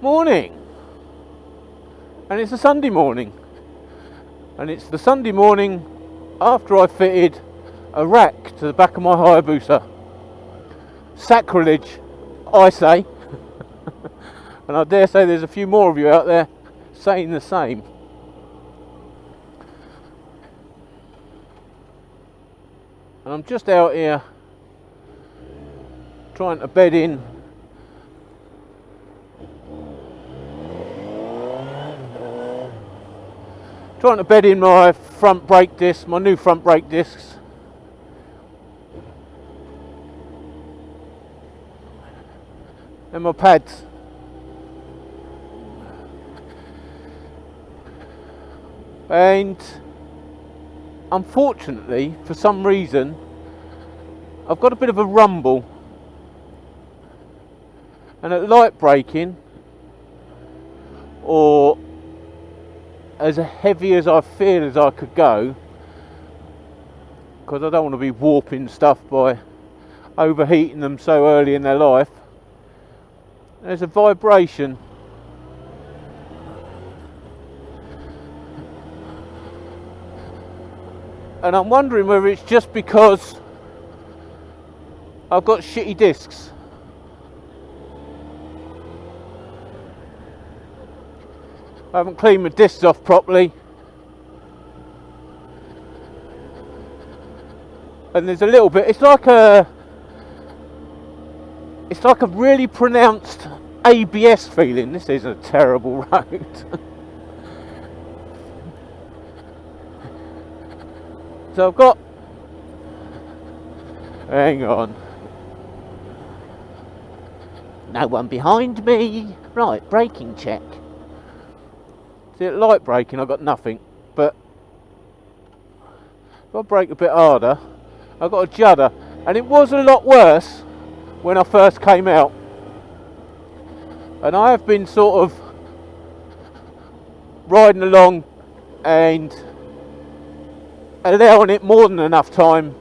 Morning, and it's a Sunday morning, and it's the Sunday morning after I fitted a rack to the back of my Hayabusa. Sacrilege, I say, and I dare say there's a few more of you out there saying the same. And I'm just out here trying to bed in my front brake discs, my new front brake discs. And my pads. And unfortunately, for some reason, I've got a bit of a rumble. And at light braking, or as heavy as I feel as I could go, because I don't want to be warping stuff by overheating them so early in their life, there's a vibration. And I'm wondering whether it's just because I've got shitty discs. I haven't cleaned my discs off properly. And there's a little bit, it's like a really pronounced ABS feeling. This is a terrible road. So I've got, hang on, no one behind me. Right, braking check. See, at light braking I've got nothing, but if I brake a bit harder, I've got a judder, and it was a lot worse when I first came out. And I have been sort of riding along and allowing it more than enough time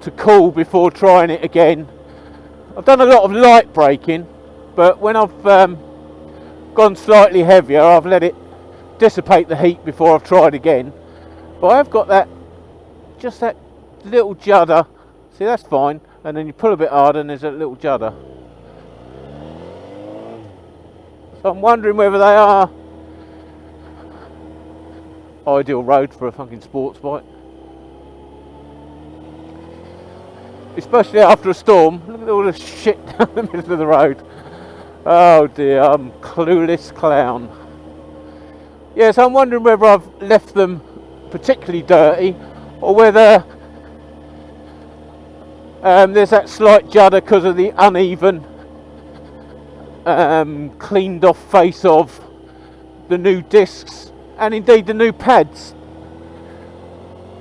to cool before trying it again. I've done a lot of light braking, but when I've gone slightly heavier, I've let it dissipate the heat before I've tried again. But I've got that, just that little judder. See, that's fine, and then you pull a bit harder and there's a little judder. So I'm wondering whether they are ideal road for a fucking sports bike, especially after a storm. Look at all the shit down the middle of the road. Oh dear, I'm clueless clown. Yeah, so I'm wondering whether I've left them particularly dirty, or whether there's that slight judder because of the uneven cleaned off face of the new discs, and indeed the new pads.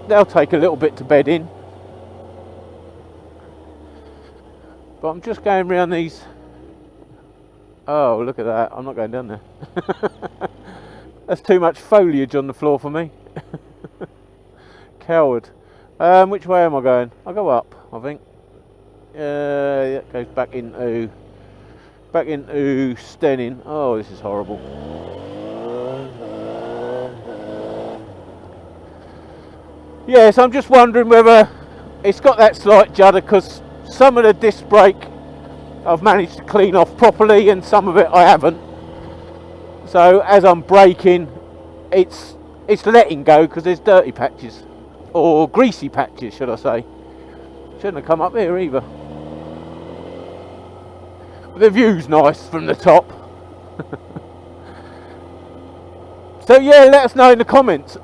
They'll take a little bit to bed in, but I'm just going around these. Oh, look at that, I'm not going down there. That's too much foliage on the floor for me. Coward. Which way am I going? I'll go up, I think. It goes back into Stenning. Oh, this is horrible. Yes, I'm just wondering whether it's got that slight judder, because some of the disc brake I've managed to clean off properly and some of it I haven't. So as I'm braking, it's letting go because there's dirty patches, or greasy patches should I say. Shouldn't have come up here either. But the view's nice from the top. So yeah, let us know in the comments.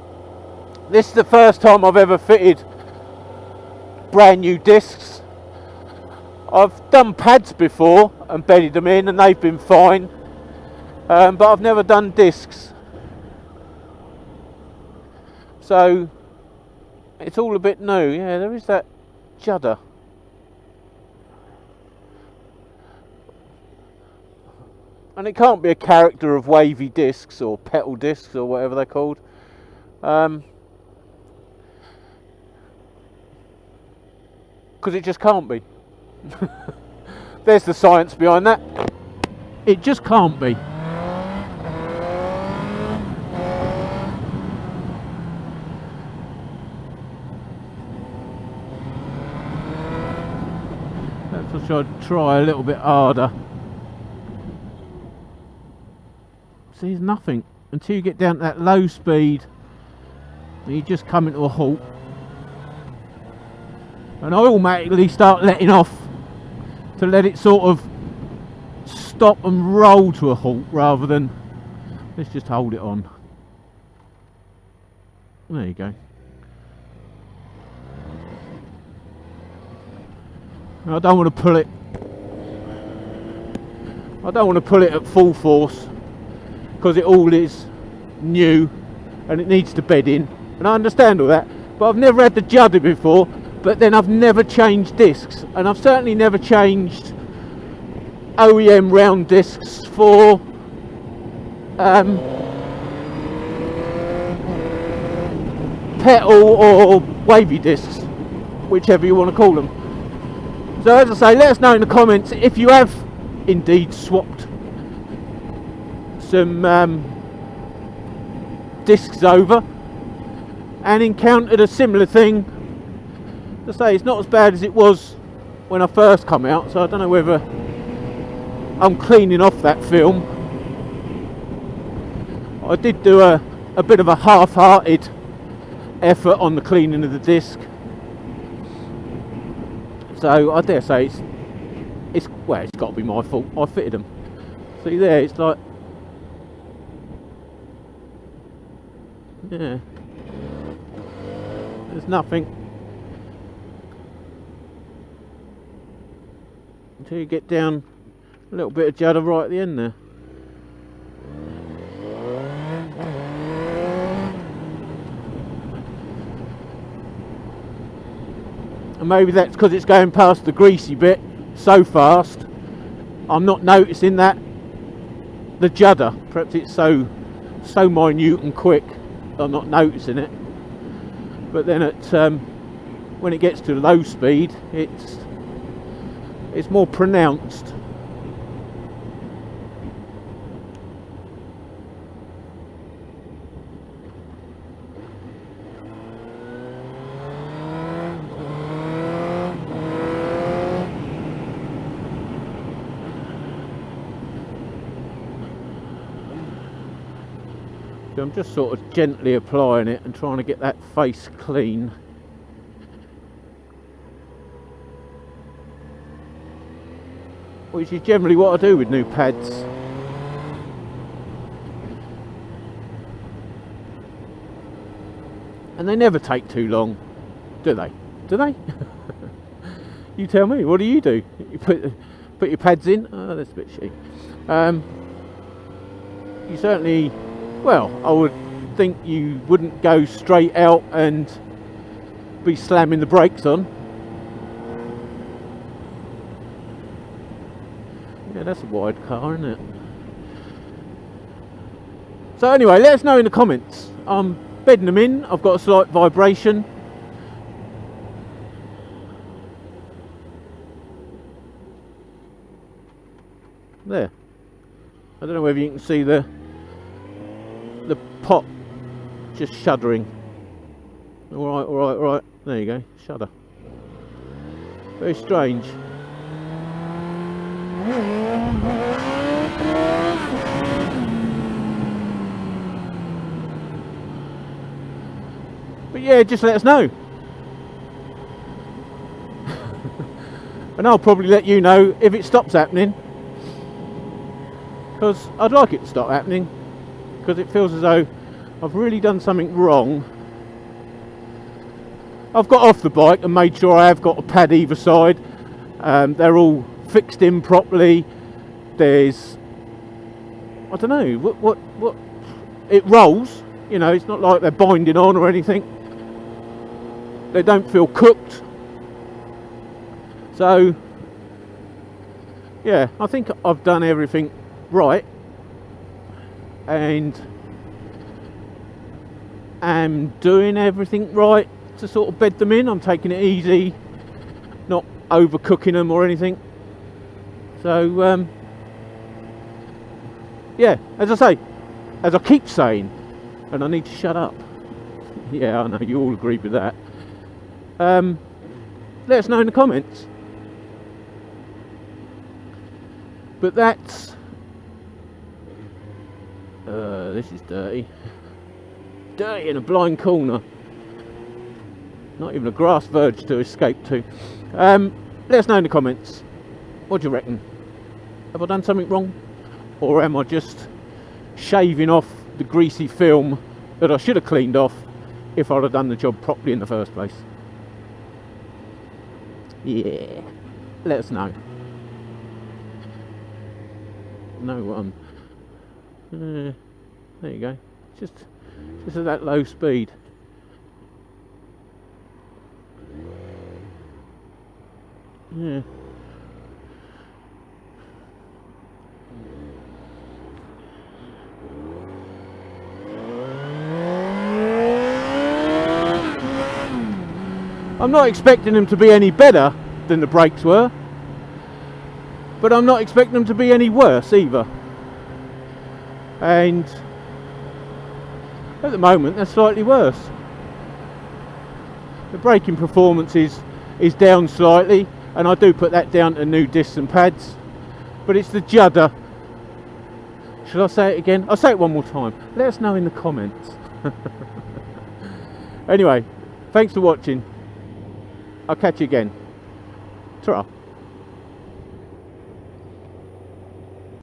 This is the first time I've ever fitted brand new discs. I've done pads before and bedded them in and they've been fine, but I've never done discs. So it's all a bit new. Yeah, there is that judder. And it can't be a character of wavy discs or petal discs or whatever they're called. Because it just can't be. There's the science behind that. It just can't be. Perhaps I should try a little bit harder. See, there's nothing until you get down to that low speed and you just come into a halt. And I automatically start letting off to let it sort of stop and roll to a halt rather than let's just hold it on. There you go. I don't want to pull it. I don't want to pull it at full force because it all is new and it needs to bed in. And I understand all that, but I've never had the judder before. But then I've never changed discs, and I've certainly never changed OEM round discs for pedal or wavy discs, whichever you want to call them. So as I say, let us know in the comments if you have indeed swapped some discs over and encountered a similar thing. To say it's not as bad as it was when I first come out, so I don't know whether I'm cleaning off that film. I did do a bit of a half-hearted effort on the cleaning of the disc, so I dare say it's got to be my fault. I fitted them. See there, it's like, yeah, there's nothing. Until you get down a little bit of judder right at the end there. And maybe that's because it's going past the greasy bit so fast, I'm not noticing that the judder. Perhaps it's so minute and quick I'm not noticing it. But then at when it gets to low speed, it's more pronounced. So I'm just sort of gently applying it and trying to get that face clean. Which is generally what I do with new pads. And they never take too long, do they? Do they? You tell me, what do? You put your pads in? Oh, that's a bit cheap. You certainly, well, I would think you wouldn't go straight out and be slamming the brakes on. Yeah, that's a wide car, isn't it? So anyway, let us know in the comments. I'm bedding them in. I've got a slight vibration. There. I don't know whether you can see the pot just shuddering. All right. There you go. Shudder. Very strange. But yeah, just let us know. And I'll probably let you know if it stops happening. Because I'd like it to stop happening. Because it feels as though I've really done something wrong. I've got off the bike and made sure I have got a pad either side. They're all fixed in properly. There's, I don't know, what it rolls, you know, it's not like they're binding on or anything. They don't feel cooked. So yeah, I think I've done everything right and am doing everything right to sort of bed them in. I'm taking it easy, not overcooking them or anything. So yeah, as I say, as I keep saying, and I need to shut up. Yeah, I know, you all agree with that. Let us know in the comments. But that's... this is dirty. Dirty in a blind corner. Not even a grass verge to escape to. Let us know in the comments. What do you reckon? Have I done something wrong? Or am I just shaving off the greasy film that I should have cleaned off if I'd have done the job properly in the first place? Yeah, let us know. No one. There you go. Just at that low speed. Yeah. I'm not expecting them to be any better than the brakes were, but I'm not expecting them to be any worse either. And at the moment they're slightly worse. The braking performance is down slightly, and I do put that down to new discs and pads, but it's the judder. Should I say it again? I'll say it one more time. Let us know in the comments. Anyway, thanks for watching. I'll catch you again. Ta-ra.